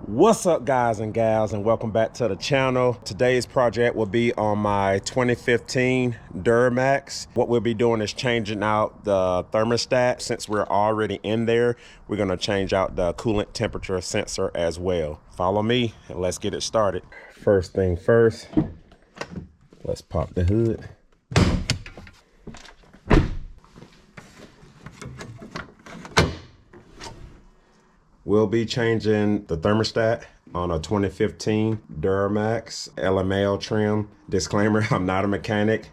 What's up, guys and gals, and welcome back to the channel. Today's project will be on my 2015 Duramax. What we'll be doing is changing out the thermostat. Since we're already in there, we're going to change out the coolant temperature sensor as well. Follow me and let's get it started. First thing first, let's pop the hood. We'll be changing the thermostat on a 2015 Duramax LML trim. Disclaimer, I'm not a mechanic,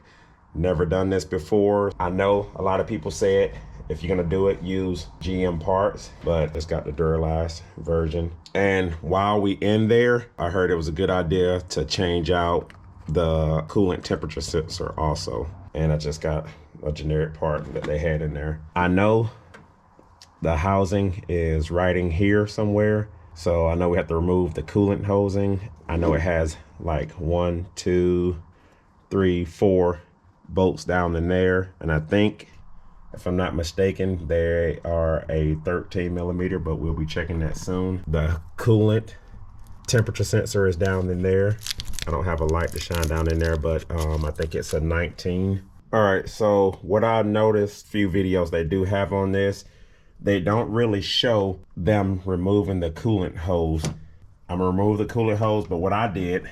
never done this before. I know a lot of people said if you're gonna do it, use GM parts, but it's got the Duramax version. And while we in there, I heard it was a good idea to change out the coolant temperature sensor also. And I just got a generic part that they had in there. I know the housing is right in here somewhere, so I know we have to remove the coolant hosing. I know it has like 1, 2, 3, 4 bolts down in there, and I think, if I'm not mistaken, they are a 13 millimeter, but we'll be checking that soon. The coolant temperature sensor is down in there. I don't have a light to shine down in there, but I think it's a 19. All right, so what I noticed, few videos they do have on this, they don't really show them removing the coolant hose. I'm gonna remove the coolant hose, but what I did,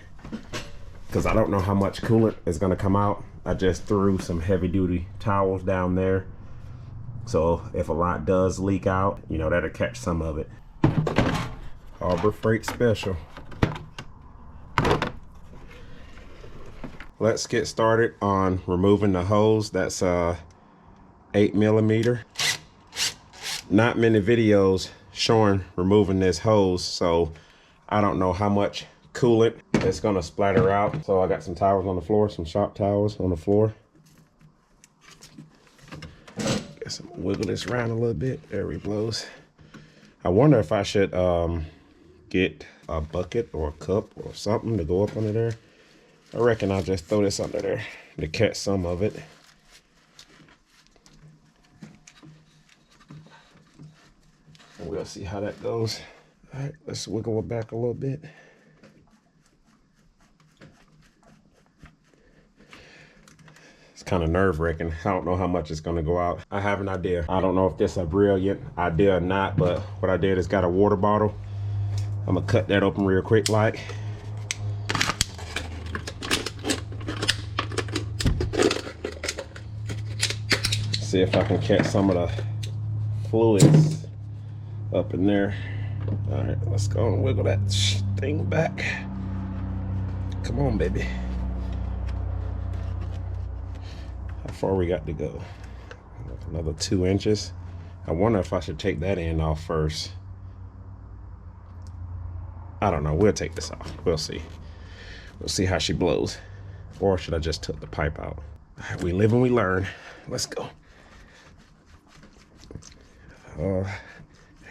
because I don't know how much coolant is gonna come out, I just threw some heavy duty towels down there. So if a lot does leak out, you know, that'll catch some of it. Harbor Freight Special. Let's get started on removing the hose. That's 8 millimeter. Not many videos showing removing this hose, so I don't know how much coolant it's gonna splatter out. So I got some towels on the floor, some shop towels on the floor. Guess I'm gonna wiggle this around a little bit. There we blows. I wonder if I should get a bucket or a cup or something to go up under there. I reckon I'll just throw this under there to catch some of it. We'll see how that goes. All right, let's wiggle it back a little bit. It's kind of nerve-wracking. I don't know how much it's gonna go out. I have an idea. I don't know if this is a brilliant idea or not, but what I did is got a water bottle. I'm gonna cut that open real quick like. See if I can catch some of the fluids up in there. All right, let's go and wiggle that thing back. Come on, baby. How far we got to go? Another 2 inches. I wonder if I should take that end off first. I don't know. We'll take this off. We'll see. We'll see how she blows. Or should I just took the pipe out? All right, we live and we learn. Let's go.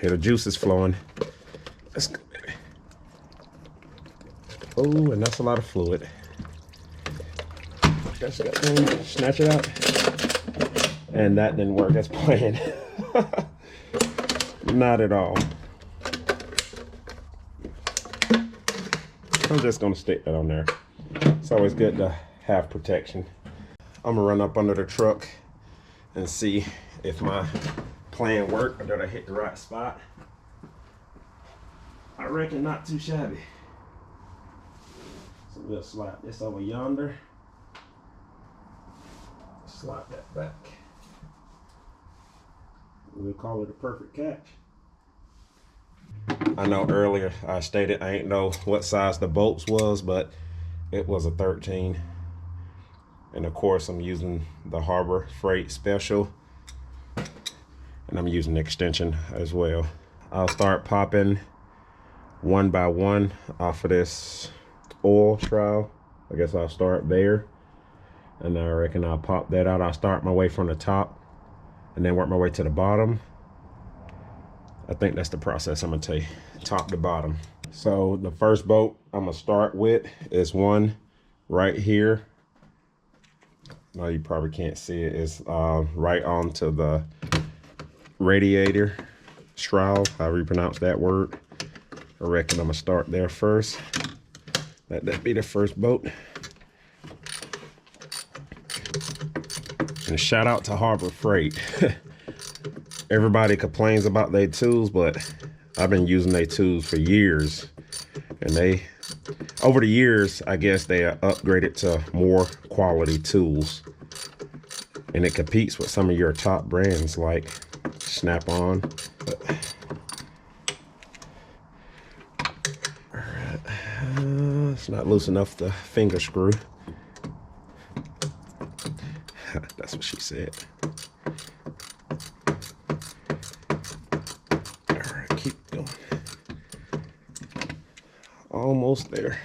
Here the juice is flowing. Let's go, baby. Oh, and that's a lot of fluid. Just got to snatch it out. And that didn't work as planned. Not at all. I'm just gonna stick that on there. It's always good to have protection. I'm gonna run up under the truck and see if my plan worked or did I hit the right spot. I reckon not too shabby. So we'll slide this over yonder. Slide that back. We'll call it a perfect catch. I know earlier I stated I ain't know what size the bolts was, but it was a 13. And of course I'm using the Harbor Freight Special. And I'm using the extension as well. I'll start popping one by one off of this oil trowel. I guess I'll start there. And I reckon I'll pop that out. I'll start my way from the top and then work my way to the bottom. I think that's the process I'm gonna take, top to bottom. So the first bolt I'm gonna start with is one right here. No, you probably can't see it. It's right onto the radiator shroud, however you pronounce that word, I reckon I'm gonna start there first. Let that be the first bolt. And shout out to Harbor Freight. Everybody complains about their tools, but I've been using their tools for years. And over the years, I guess they are upgraded to more quality tools. And it competes with some of your top brands like Snap-on. It's not loose enough to finger screw. That's what she said. All right, keep going. Almost there.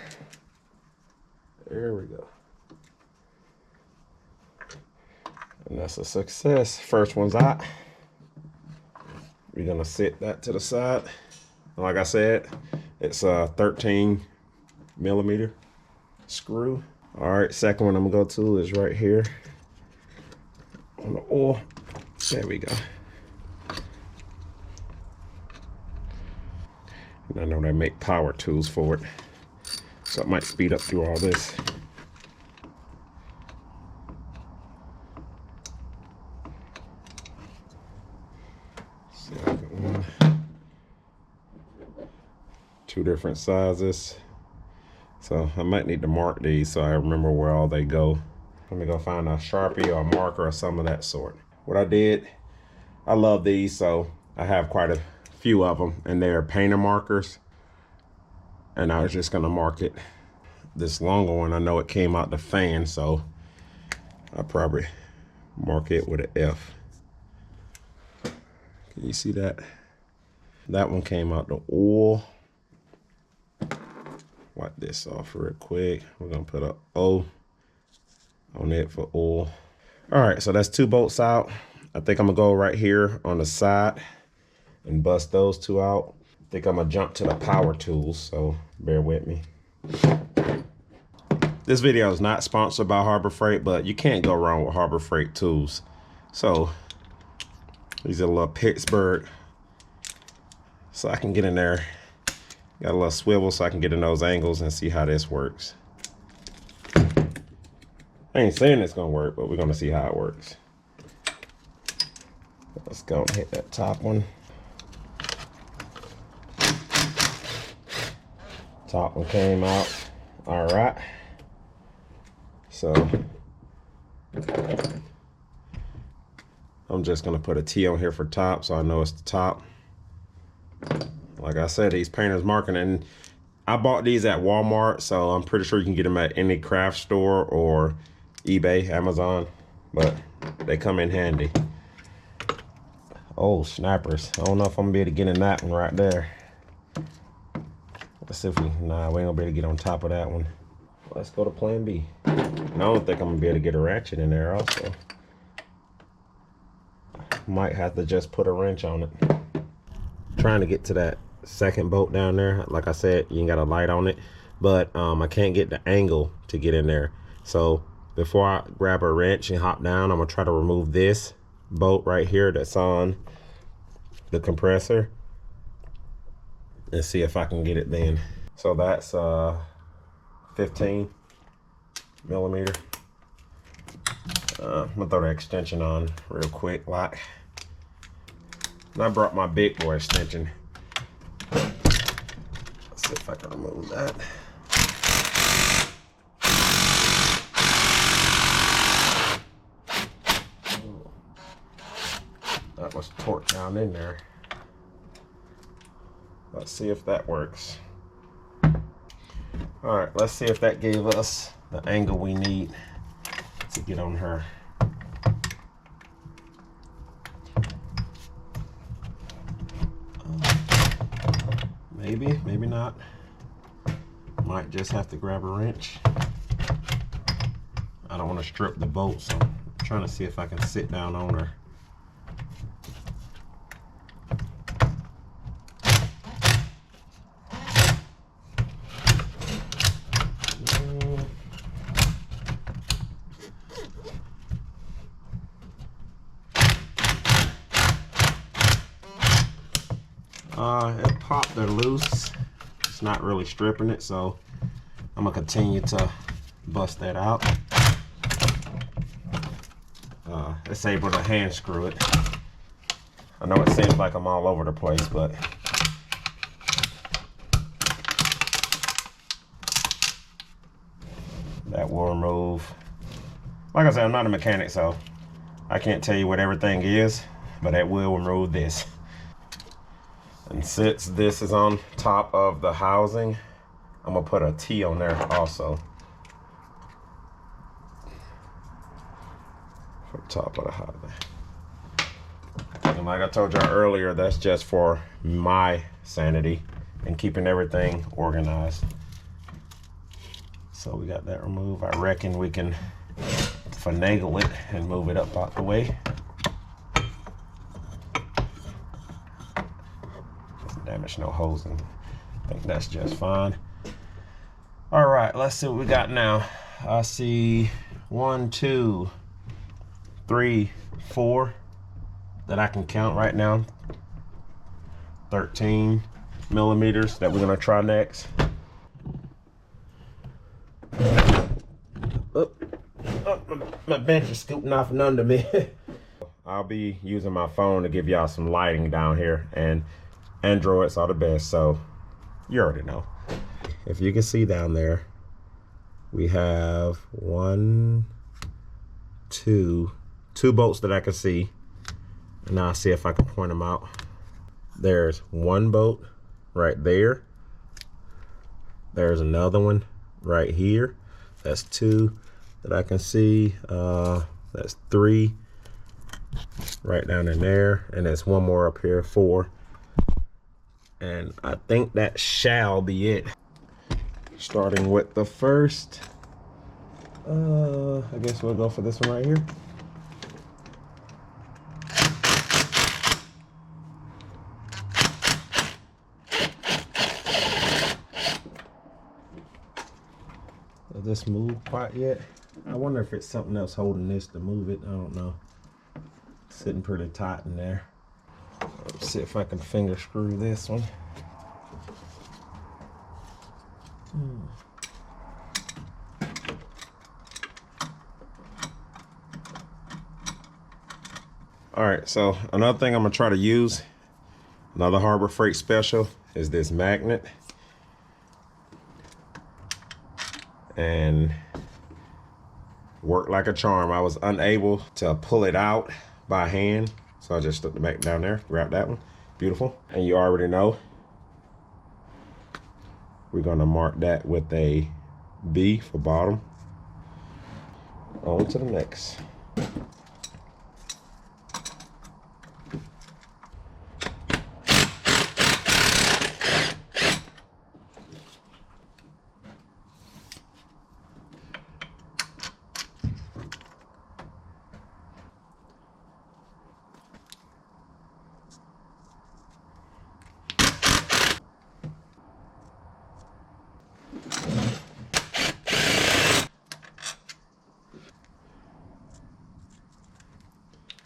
There we go. And that's a success. First one's out. We're gonna sit that to the side. Like I said, it's a 13mm screw. All right, second one I'm gonna go to is right here on the oil. There we go. And I know they make power tools for it, so it might speed up through all this. Second one. Two different sizes. So I might need to mark these so I remember where all they go. Let me go find a Sharpie or a marker or some of that sort. What I did, I love these, so I have quite a few of them, and they're painter markers. And I was just gonna mark it. This longer one, I know it came out the fan, so I'll probably mark it with an F. Can you see that? That one came out the oil. Wipe this off real quick. We're gonna put a O on it for oil. All right, so that's two bolts out. I think I'm gonna go right here on the side and bust those two out. I think I'm gonna jump to the power tools, so bear with me. This video is not sponsored by Harbor Freight, but you can't go wrong with Harbor Freight tools. So these are a little Pittsburgh, so I can get in there. Got a little swivel so I can get in those angles and see how this works. I ain't saying it's gonna work, but we're gonna see how it works. Let's go and hit that top one. Top one came out. All right. So I'm just gonna put a T on here for top so I know it's the top. Like I said, these painters marking, and I bought these at Walmart, so I'm pretty sure you can get them at any craft store or eBay, Amazon, but they come in handy. Oh, snappers. I don't know if I'm gonna be able to get in that one right there. Let's see if nah, we ain't gonna be able to get on top of that one. Let's go to plan B. And I don't think I'm gonna be able to get a ratchet in there also. Might have to just put a wrench on it. Trying to get to that second bolt down there. Like I said, you ain't got a light on it, but I can't get the angle to get in there. So before I grab a wrench and hop down, I'm gonna try to remove this bolt right here that's on the compressor and see if I can get it then. So that's 15mm. I'm gonna throw the extension on real quick, like. And I brought my big boy extension. Let's see if I can remove that. That was torqued down in there. Let's see if that works. All right, let's see if that gave us the angle we need to get on her. Maybe, maybe not. Might just have to grab a wrench. I don't want to strip the bolt, so I'm trying to see if I can sit down on her. It popped her loose. It's not really stripping it, so I'm gonna continue to bust that out. It's able to hand screw it. I know it seems like I'm all over the place, but that will remove. Like I said, I'm not a mechanic, so I can't tell you what everything is, but it will remove this. And since this is on top of the housing, I'm gonna put a T on there also. For the top of the housing. And like I told y'all earlier, that's just for my sanity and keeping everything organized. So we got that removed. I reckon we can finagle it and move it up out the way. Damage no hosing. I think that's just fine. All right, let's see what we got now. I see 1, 2, 3, 4 that I can count right now. 13 millimeters that we're gonna try next. My bench is scooting off and under me. I'll be using my phone to give y'all some lighting down here, and Androids are the best, so you already know. If you can see down there, we have 1, 2 bolts that I can see. And now I'll see if I can point them out. There's 1 bolt right there. There's another one right here. That's 2 that I can see. That's 3 right down in there. And there's 1 more up here, 4. And I think that shall be it. Starting with the first. I guess we'll go for this one right here. Does this move quite yet? I wonder if it's something else holding this to move it. I don't know. It's sitting pretty tight in there. Let's see if I can finger screw this one. All right, so another thing I'm gonna try to use, another Harbor Freight special, is this magnet. And worked like a charm. I was unable to pull it out by hand, so I just stuck the magnet down there, grab that one. Beautiful. And you already know, we're gonna mark that with a B for bottom. On to the next.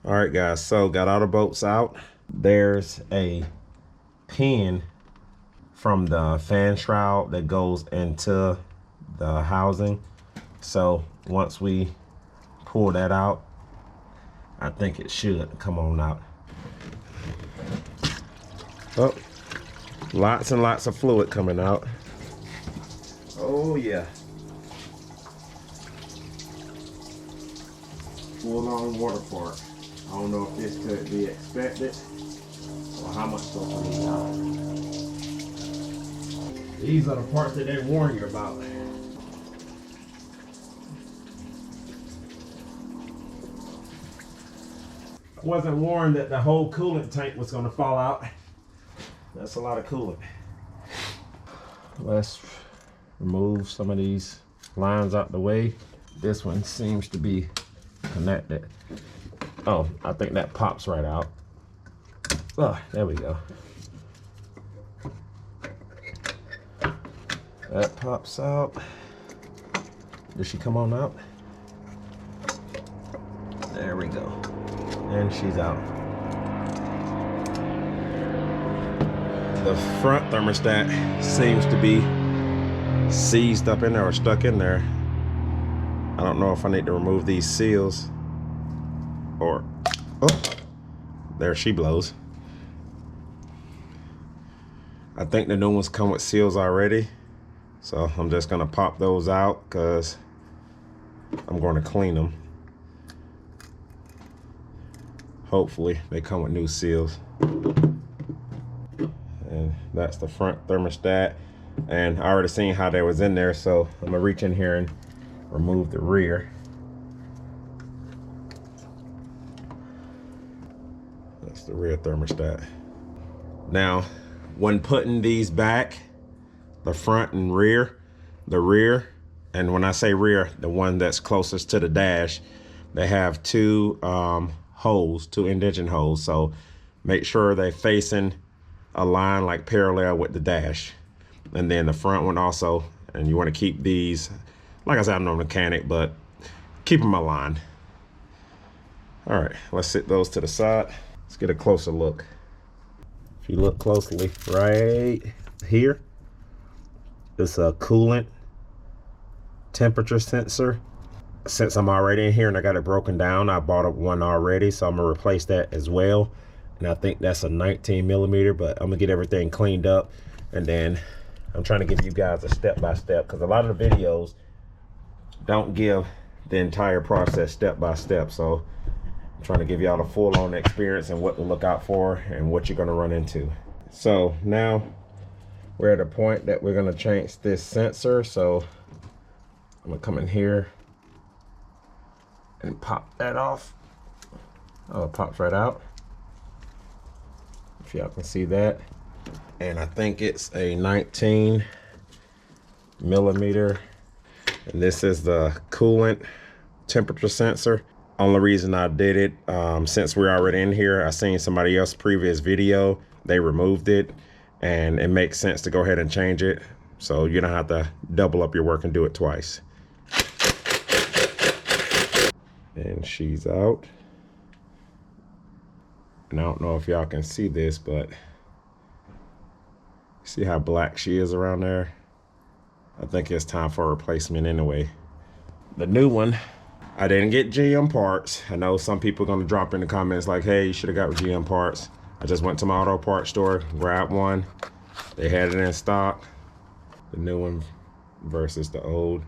All right, guys, so got all the bolts out. There's a pin from the fan shroud that goes into the housing. So once we pull that out, I think it should come on out. Oh, lots and lots of fluid coming out. Oh yeah. Full-on water park. I don't know if this could be expected or how much stuff we need out. These are the parts that they warn you about. I wasn't warned that the whole coolant tank was going to fall out. That's a lot of coolant. Let's remove some of these lines out the way. This one seems to be connected. Oh, I think that pops right out. Oh, there we go. That pops out. Does she come on out? There we go. And she's out. The front thermostat seems to be seized up in there or stuck in there. I don't know if I need to remove these seals or, oh, there she blows. I think the new ones come with seals already, so I'm just gonna pop those out because I'm going to clean them. Hopefully they come with new seals. And that's the front thermostat, and I already seen how they was in there, so I'm gonna reach in here and remove the rear. That's the rear thermostat. Now, when putting these back, the front and rear, the rear, and when I say rear, the one that's closest to the dash, they have two holes, two indentation holes, so make sure they're facing a line like parallel with the dash. And then the front one also, and you want to keep these, like I said, I'm no mechanic, but keep them aligned. All right, let's sit those to the side. Let's get a closer look. If you look closely right here, it's a coolant temperature sensor. Since I'm already in here and I got it broken down, I bought one already, so I'm gonna replace that as well. And I think that's a 19 millimeter, but I'm gonna get everything cleaned up, and then I'm trying to give you guys a step-by-step, because a lot of the videos don't give the entire process step-by-step. So I'm trying to give y'all a full-on experience and what to look out for and what you're gonna run into. So now we're at a point that we're gonna change this sensor. So I'm gonna come in here and pop that off. Oh, it pops right out. If y'all can see that. And I think it's a 19 millimeter. And this is the coolant temperature sensor. Only reason I did it, since we're already in here, I seen somebody else's previous video, they removed it, and it makes sense to go ahead and change it, so you don't have to double up your work and do it twice. And she's out. And I don't know if y'all can see this, but see how black she is around there? I think it's time for a replacement anyway. The new one, I didn't get GM parts. I know some people are gonna drop in the comments like, hey, you should have got GM parts. I just went to my auto parts store, grabbed one. They had it in stock. The new one versus the old.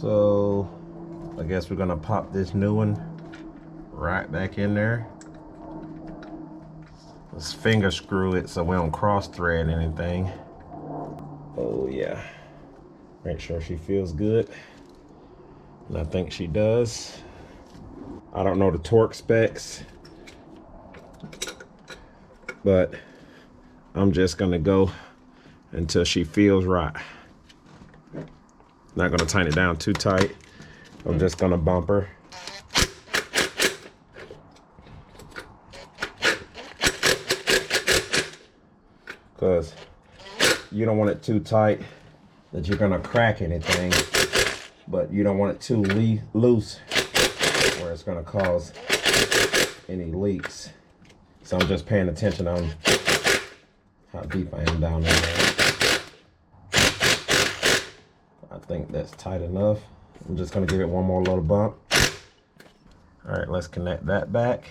So I guess we're gonna pop this new one right back in there. Let's finger screw it so we don't cross thread anything. Oh yeah. Make sure she feels good. And I think she does. I don't know the torque specs, but I'm just gonna go until she feels right. Not gonna tighten it down too tight. I'm just gonna bump her. Because you don't want it too tight that you're gonna crack anything, but you don't want it too loose where it's gonna cause any leaks. So I'm just paying attention on how deep I am down in there. I think that's tight enough. I'm just gonna give it one more little bump. All right, let's connect that back.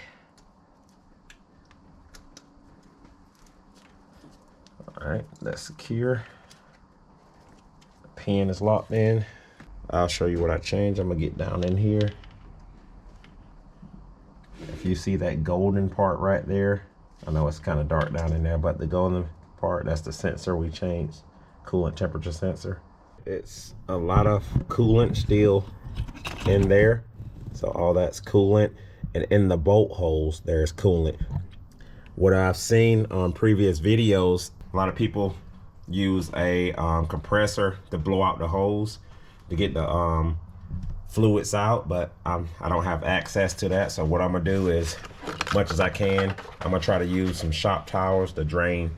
All right, that's secure. The pin is locked in. I'll show you what I changed. I'm gonna get down in here. If you see that golden part right there, I know it's kind of dark down in there, but the golden part, that's the sensor we changed, coolant temperature sensor. It's a lot of coolant still in there. So all that's coolant, and in the bolt holes, there's coolant. What I've seen on previous videos, a lot of people use a compressor to blow out the hose to get the fluids out, but I don't have access to that. So what I'm gonna do is, much as I can, I'm gonna try to use some shop towels to drain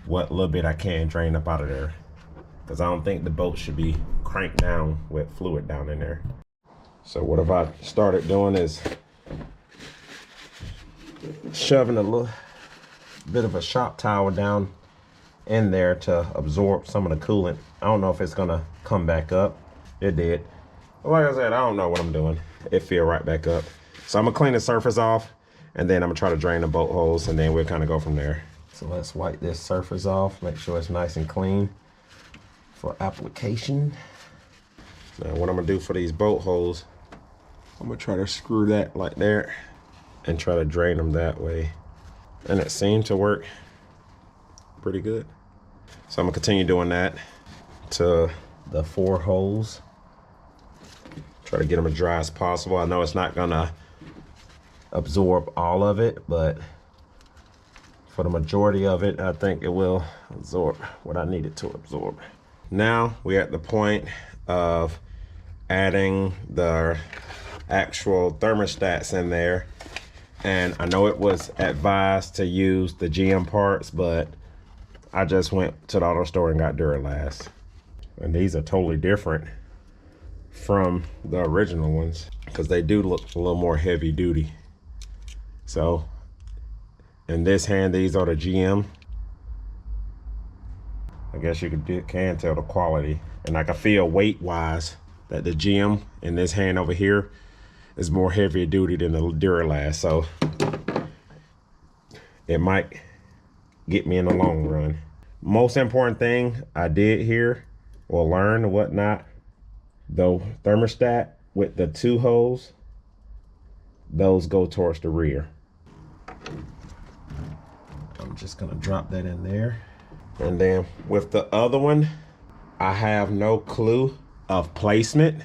what little bit I can drain up out of there, because I don't think the bolt should be cranked down with fluid down in there. So what have I started doing is shoving a little bit of a shop towel down in there to absorb some of the coolant. I don't know if it's gonna come back up. It did. But like I said, I don't know what I'm doing. It feel right back up. So I'm gonna clean the surface off, and then I'm gonna try to drain the bolt holes, and then we'll kind of go from there. So let's wipe this surface off, make sure it's nice and clean for application. Now what I'm gonna do for these bolt holes, I'm gonna try to screw that like there and try to drain them that way. And it seemed to work pretty good. So I'm gonna continue doing that to the 4 holes. Try to get them as dry as possible. I know it's not gonna absorb all of it, but for the majority of it, I think it will absorb what I need it to absorb. Now we're at the point of adding the actual thermostats in there. And I know it was advised to use the GM parts, but I just went to the auto store and got Duramax. And these are totally different from the original ones because they do look a little more heavy duty. So in this hand, these are the GM. I guess you can tell the quality, and I can feel weight wise that the GM in this hand over here is more heavy duty than the Duramax. So it might get me in the long run. Most important thing I did here, or learn or whatnot, the thermostat with the 2 holes, those go towards the rear. I'm just gonna drop that in there. And then with the other one, I have no clue of placement.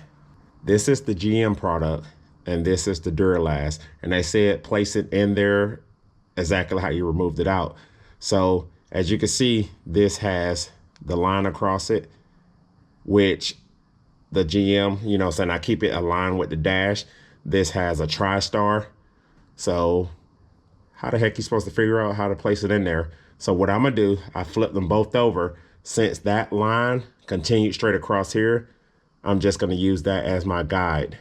This is the GM product and this is the Duramax. And they said place it in there exactly how you removed it out. So as you can see, this has the line across it, which the GM, you know, saying I keep it aligned with the dash. This has a tri-star. So how the heck you supposed to figure out how to place it in there? So what I'm gonna do, I flip them both over. Since that line continued straight across here, I'm just gonna use that as my guide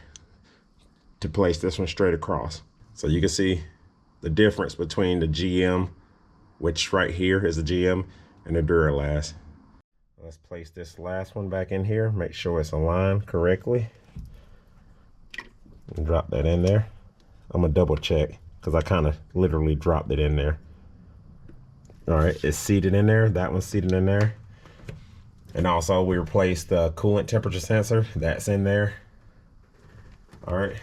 to place this one straight across. So you can see the difference between the GM, which right here is the GM, and the Duramax. Let's place this last one back in here, make sure it's aligned correctly. And drop that in there. I'm gonna double check because I kind of literally dropped it in there. All right, it's seated in there. That one's seated in there. And also we replaced the coolant temperature sensor. That's in there. All right,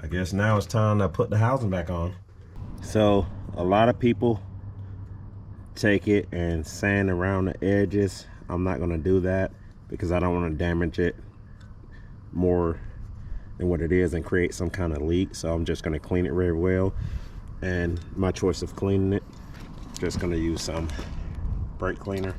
I guess now it's time to put the housing back on. So a lot of people take it and sand around the edges. I'm not gonna do that because I don't want to damage it more than what it is and create some kind of leak. So I'm just gonna clean it very well. And my choice of cleaning it, just gonna use some brake cleaner.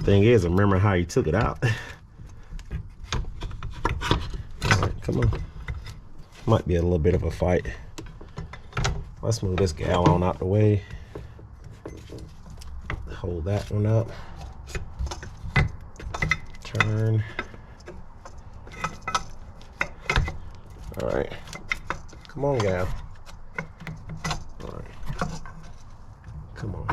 Thing is, remember how you took it out. All right, come on. Might be a little bit of a fight. Let's move this gal on out the way. Hold that one up. Turn. All right. Come on, gal. All right. Come on.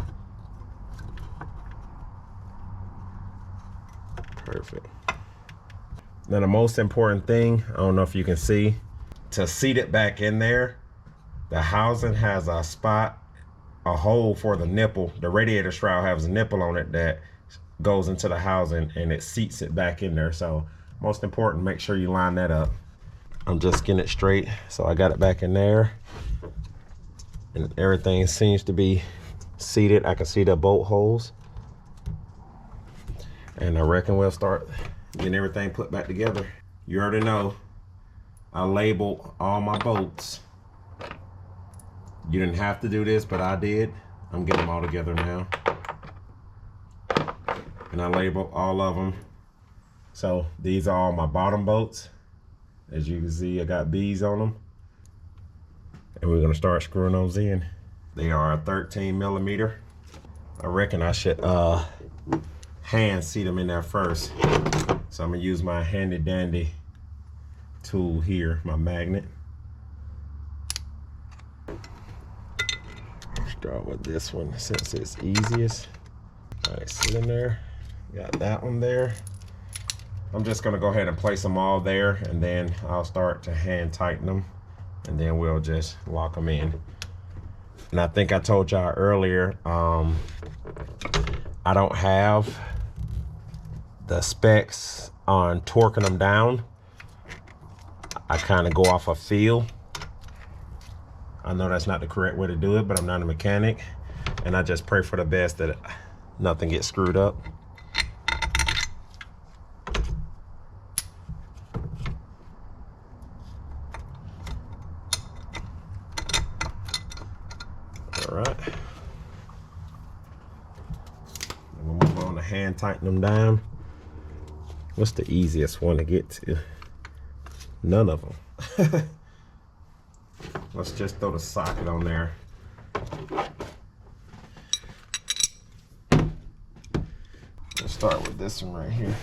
Perfect. Now the most important thing, I don't know if you can see, to seat it back in there, the housing has a spot, a hole for the nipple. The radiator shroud has a nipple on it that goes into the housing and it seats it back in there. So most important, make sure you line that up. I'm just getting it straight. So I got it back in there and everything seems to be seated. I can see the bolt holes. And I reckon we'll start getting everything put back together. You already know, I labeled all my bolts. You didn't have to do this, but I did. I'm getting them all together now. and I label all of them. So these are all my bottom bolts. As you can see, I got B's on them. And we're gonna start screwing those in. They are 13 millimeter. I reckon I should hand seat them in there first. So I'm gonna use my handy dandy tool here, my magnet. Start with this one since it's easiest. All right, sit in there. Got that one there. I'm just gonna go ahead and place them all there, and then I'll start to hand tighten them, and then we'll just lock them in. And I think I told y'all earlier, I don't have the specs on torquing them down. I kind of go off a feel. I know that's not the correct way to do it, but I'm not a mechanic, and I just pray for the best that nothing gets screwed up. All right. We'll move on to hand tighten them down. What's the easiest one to get to? None of them. Let's just throw the socket on there. Let's start with this one right here.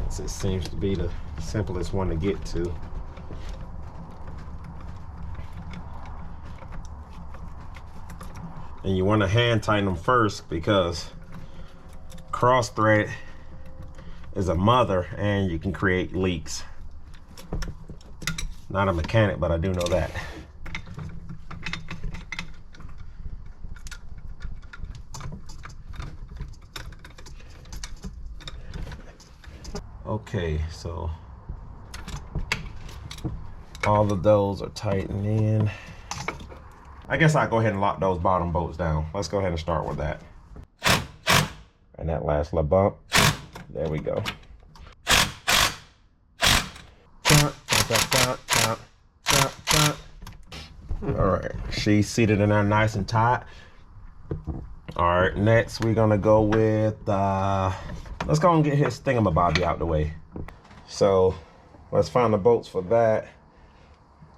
Since it seems to be the simplest one to get to. And you want to hand tighten them first because cross thread is a mother and you can create leaks. Not a mechanic, but I do know that. Okay, so all of those are tightened in. I guess I'll go ahead and lock those bottom bolts down. Let's go ahead and start with that. And that last little bump, there we go. All right, she's seated in there nice and tight. All right, next we're gonna go with, let's go and get his thingamabobby out the way. So let's find the bolts for that.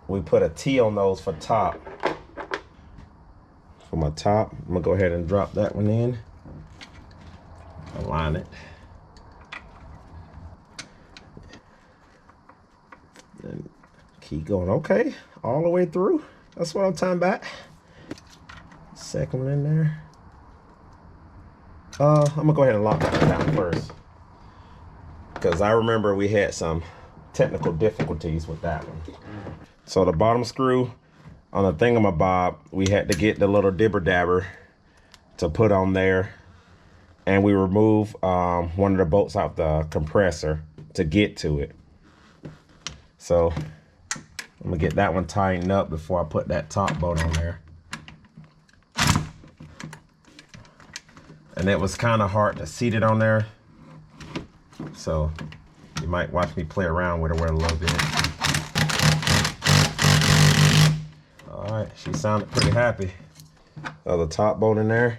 We put a T on those for top. For my top, I'm gonna go ahead and drop that one in. Align it. And keep going. Okay, all the way through. That's what I'm talking about. Second one in there. I'm gonna go ahead and lock that one down first, because I remember we had some technical difficulties with that one. So the bottom screw on the thingamabob, we had to get the little dibber dabber to put on there, and we remove one of the bolts out the compressor to get to it. So I'm gonna get that one tightened up before I put that top bolt on there. And it was kind of hard to seat it on there, so you might watch me play around with it a little bit. All right, she sounded pretty happy. The top bolt in there.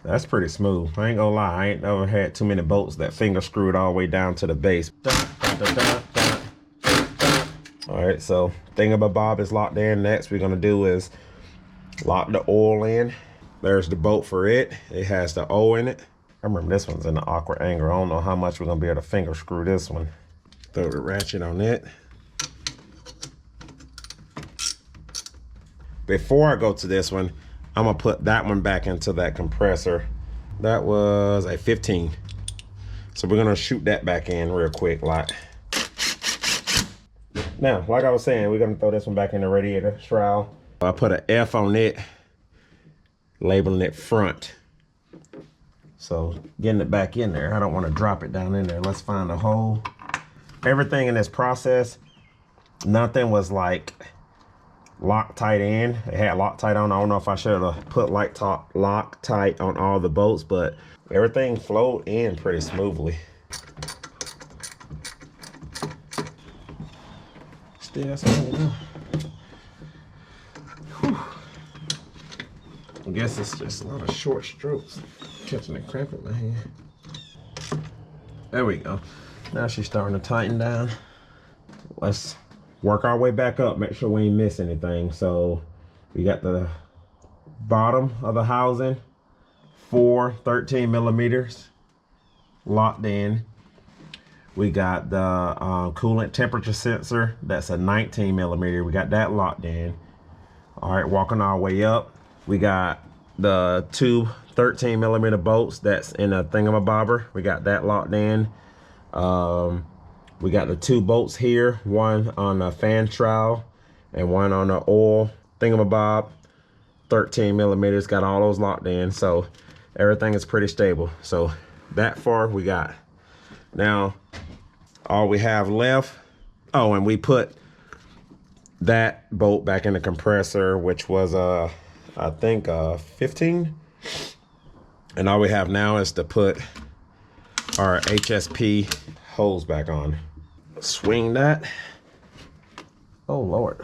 That's pretty smooth. I ain't gonna lie, I ain't never had too many bolts that finger screwed all the way down to the base. All right, so thingamabob is locked in. Next we're gonna do is lock the oil in. There's the bolt for it. It has the O in it. I remember this one's in an awkward angle. I don't know how much we're gonna be able to finger screw this one. Throw the ratchet on it. Before I go to this one, I'm gonna put that one back into that compressor. That was a 15. So we're gonna shoot that back in real quick, like. Now, like I was saying, we're gonna throw this one back in the radiator shroud. I put an F on it, labeling it front. So getting it back in there, I don't wanna drop it down in there. Let's find a hole. Everything in this process, nothing was like Loctite in. It had Loctite on. I don't know if I should have put Loctite on all the bolts, but everything flowed in pretty smoothly. Still, that's all we do. guess it's just a lot of short strokes. Catching a cramp in my hand. There we go. Now she's starting to tighten down. Let's work our way back up, make sure we ain't miss anything. So we got the bottom of the housing, 4 13 millimeters locked in. We got the coolant temperature sensor, that's a 19 millimeter. We got that locked in. All right, walking our way up, we got the 2 13 millimeter bolts that's in a thingamabobber. We got that locked in. We got the 2 bolts here, one on the fan trowel and one on the oil thingamabob, 13 millimeters, got all those locked in. So everything is pretty stable. So that far we got. Now, all we have left, oh, and we put that bolt back in the compressor, which was, I think 15. And all we have now is to put our HSP hose back on. Swing that. Oh Lord.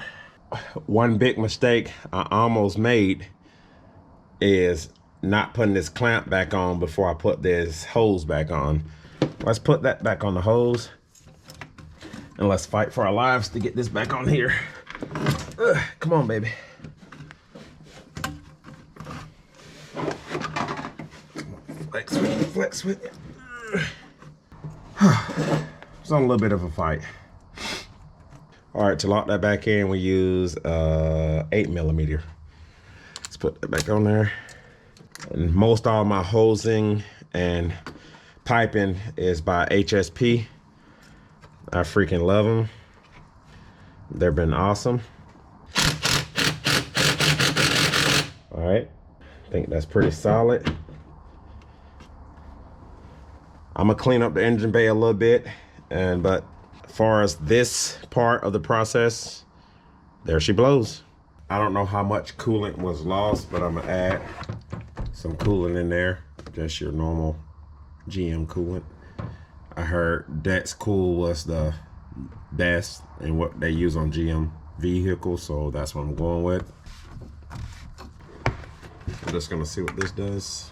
One big mistake I almost made is not putting this clamp back on before I put this hose back on. Let's put that back on the hose and let's fight for our lives to get this back on here. Come on, baby. Flex with it, flex with it. It's on a little bit of a fight. All right, to lock that back in, we use 8 millimeter. Let's put that back on there. And most all my hosing and piping is by HSP. I freaking love them. They've been awesome. All right, I think that's pretty solid. I'm gonna clean up the engine bay a little bit, but as far as this part of the process, there she blows. I don't know how much coolant was lost, but I'm gonna add some coolant in there, just your normal GM coolant. I heard That's Cool was the best and what they use on GM vehicles, so that's what I'm going with. I'm just gonna see what this does.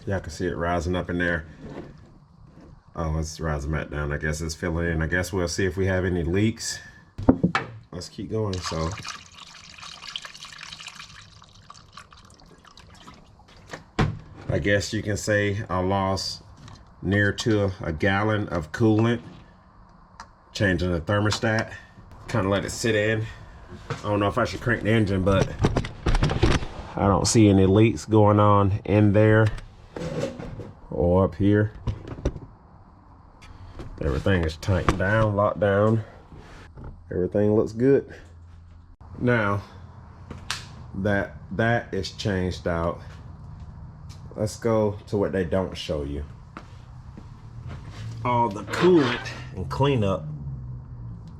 Y'all can see it rising up in there. Oh, it's rising back down. I guess it's filling in. I guess we'll see if we have any leaks. Let's keep going. So I guess you can say I lost near to a gallon of coolant changing the thermostat. Kind of let it sit in. I don't know if I should crank the engine, but I don't see any leaks going on in there or up here. Everything is tightened down, locked down. Everything looks good. Now that is changed out, let's go to what they don't show you. All the coolant and cleanup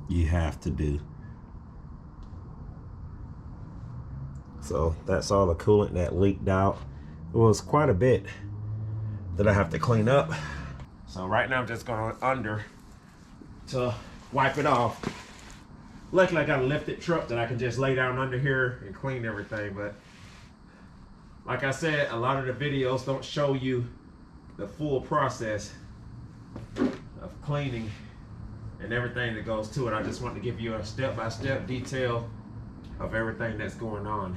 you have to do. So that's all the coolant that leaked out. It was quite a bit that I have to clean up. So right now I'm just going under to wipe it off. Luckily I got a lifted truck that I can just lay down under here and clean everything, but like I said, a lot of the videos don't show you the full process of cleaning and everything that goes to it. I just want to give you a step-by-step detail of everything that's going on.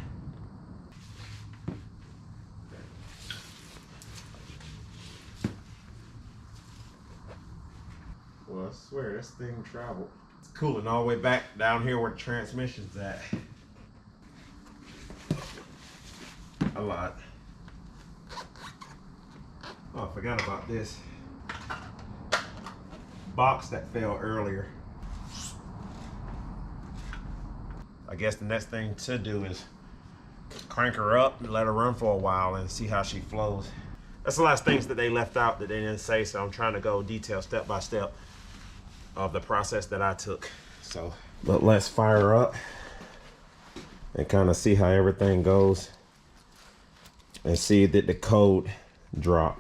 Well, I swear this thing traveled. It's cooling all the way back down here where the transmission's at. A lot. Oh, I forgot about this box that fell earlier. I guess the next thing to do is crank her up and let her run for a while and see how she flows. That's the last things that they left out that they didn't say, so I'm trying to go detail step by step of the process that I took. So, but let's fire her up and kind of see how everything goes and see that the code drop.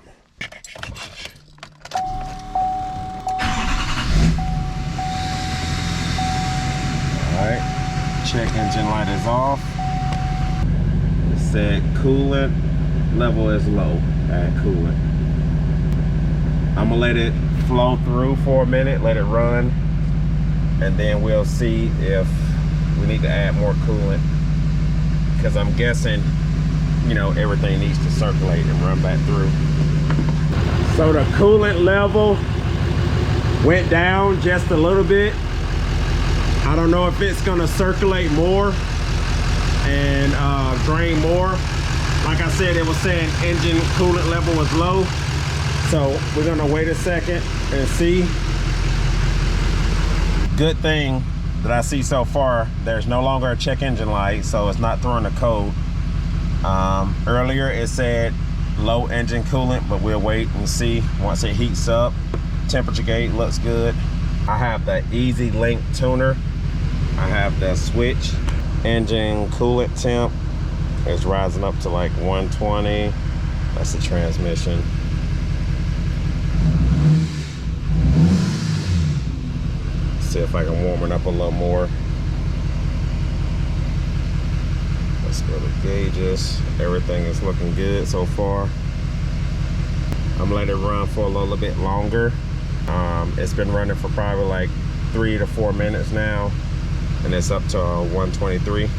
Check engine light is off. It said coolant level is low. Add coolant. I'm gonna let it flow through for a minute, let it run, and then we'll see if we need to add more coolant, because I'm guessing, you know, everything needs to circulate and run back through. So the coolant level went down just a little bit. I don't know if it's gonna circulate more and drain more. Like I said, it was saying engine coolant level was low. So we're gonna wait a second and see. Good thing that I see so far, there's no longer a check engine light, so it's not throwing a code. Earlier it said low engine coolant, but we'll wait and see once it heats up. Temperature gauge looks good. I have the Easy Link tuner. I have the switch. Engine coolant temp is rising up to like 120. That's the transmission. See if I can warm it up a little more. Let's go to gauges. Everything is looking good so far. I'm gonna let it run for a little bit longer. It's been running for probably like 3 to 4 minutes now, and it's up to 123.